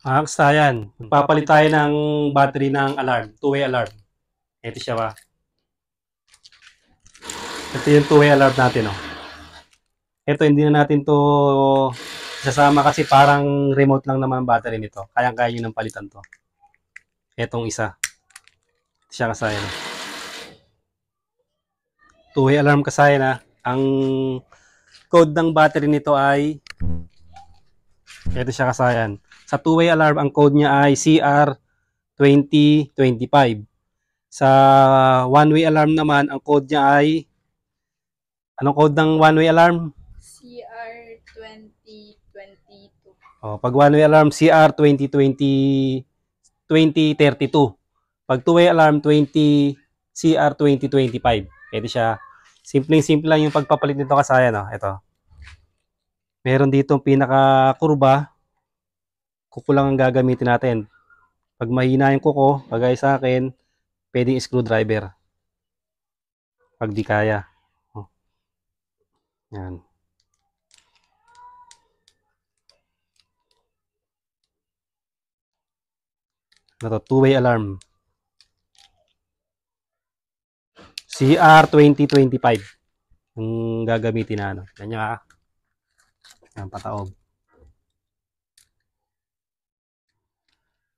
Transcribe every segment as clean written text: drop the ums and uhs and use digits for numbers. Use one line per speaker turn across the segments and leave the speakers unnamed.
Basta yan. Magpapalit tayo ng battery ng alarm. Two-way alarm. Ito siya ba? Ito yung two-way alarm natin. Oh. Ito hindi na natin to sasama kasi parang remote lang naman ang battery nito. Kayang-kaya nyo ng palitan to. Etong isa. Ito siya kasayan. Two-way alarm kasayan na. Ang code ng battery nito ay ito siya kasayan. Sa two-way alarm, ang code niya ay CR2025. Sa one-way alarm naman, ang code niya ay anong code ng one-way alarm?
CR2022.
Oh, pag one-way alarm, CR2032. Pag two-way alarm, CR2025. Ito siya. Simpleng-simple lang yung pagpapalit nito kasayan. Oh. Ito. Meron dito pinaka-kurba. Kuko lang ang gagamitin natin. Pag mahina yung kuko, kagaya sa akin, pwedeng screwdriver. Pag di kaya. Oh. Yan. Ito, two-way alarm. CR2025. Yung gagamitin na ano. Ganyan ka. Yan, pataob.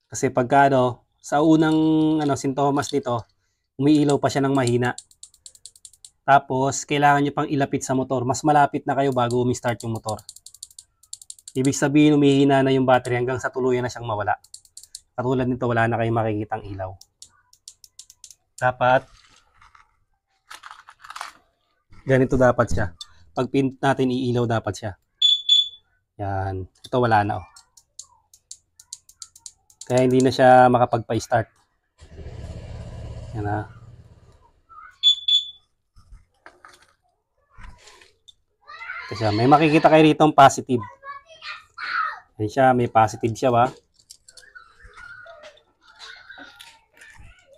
Kasi pagka ano, sa unang sintomas nito, umiilaw pa siya ng mahina. Tapos, kailangan nyo pang ilapit sa motor. Mas malapit na kayo bago umi-start yung motor. Ibig sabihin, umihina na yung battery hanggang sa tuluyan na siyang mawala. Katulad nito, wala na kayong makikitang ilaw. Dapat, ganito dapat siya. Pag pin natin, iilaw dapat siya. Yan. Ito wala na. Oh. Kaya hindi na siya makapagpa-start. Yan na. Ito siya. May makikita kayo rito positive. Yan siya. May positive siya ba?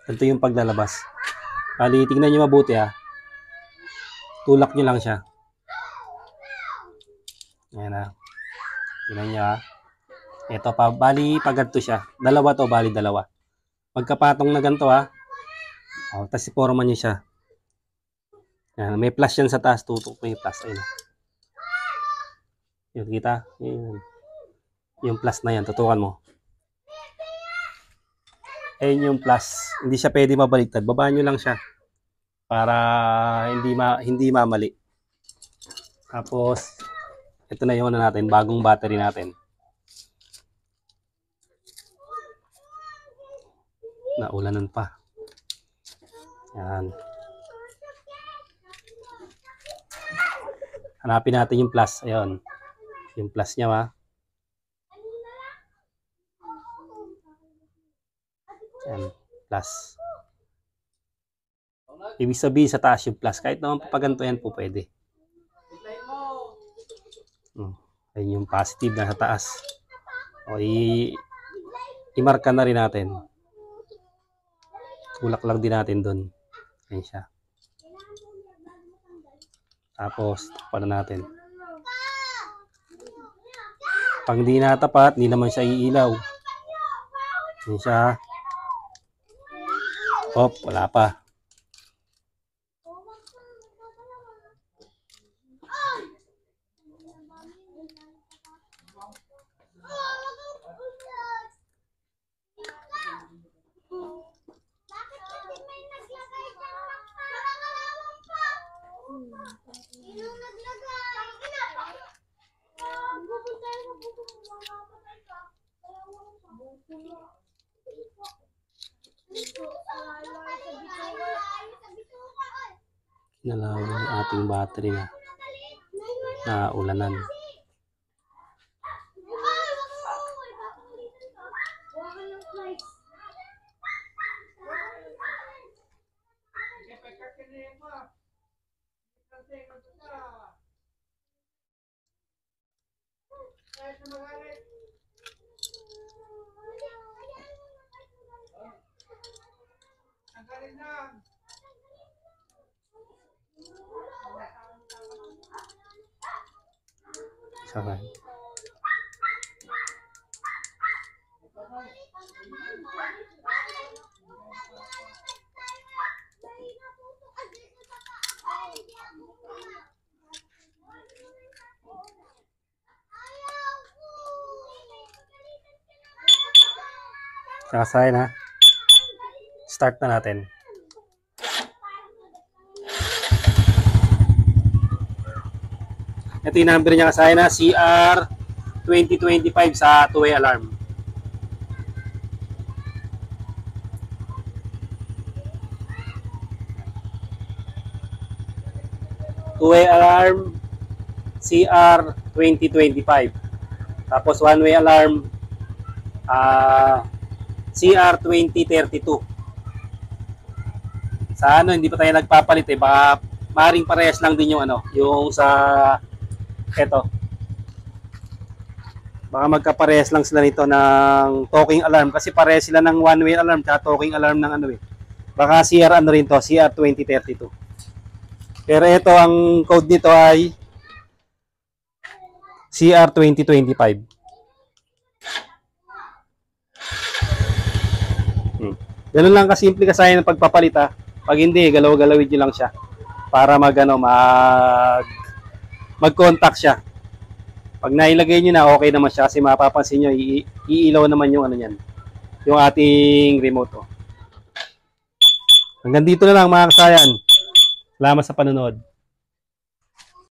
Ito yung paglalabas. Bali, tingnan nyo mabuti ha. Tulak nyo lang siya. Yan na. Tingnan nyo ha. Ito pa. Bali, pag ganito siya. Dalawa to. Bali, dalawa. Pagkapatong na ganito ha. O, tapos iporma nyo siya. Yan. May plus yan sa taas. Tutok mo yung plus. Ayun. Yun, kita? Yun. Yung plus na yan. Tutukan mo. Ayun yung plus. Hindi siya pwede mabaliktad. Babaan nyo lang siya. Para hindi mamali. Tapos, ito na yung natin. Bagong battery natin. Naulanan pa. Yan. Hanapin natin yung plus. Ayun. Yung plus niya ha. Yan. Plus. Ibig sabihin sa taas yung plus. Kahit naman papaganto yan po pwede. Ayun yung positive na sa taas. O i-marka na rin natin. Tulak lang din natin doon. Ayan siya. Tapos, tapan na natin. Pag hindi natapat, hindi naman siya iilaw. Ayan siya. Hop, wala pa. Nalawan yung ating battery na ulanan. Sakay. Nakasayan ha. Start na natin. Ito yung number niya kasayan na CR 2025 sa two-way alarm. Two-way alarm CR 2025. Tapos one-way alarm CR 2032. Sa ano, hindi pa tayo nagpapalit eh. Baka maring parehas lang din yung ano, yung sa eto. Baka magkaparehas lang sila nito ng talking alarm kasi parehas sila ng one-way alarm at talking alarm ng ano eh. Baka CR ano rin to, CR 2032. Pero ito ang code nito ay CR 2025. Ganun lang kasimple kasayan ng pagpapalit ha. Pag hindi, galaw-galawin nyo lang siya para mag-contact siya. Pag nailagay nyo na, okay naman siya kasi mapapansin nyo, iilaw naman yung ano yan, yung ating remote. Oh. Hanggang dito na lang mga kasayan. Salamat sa panonood.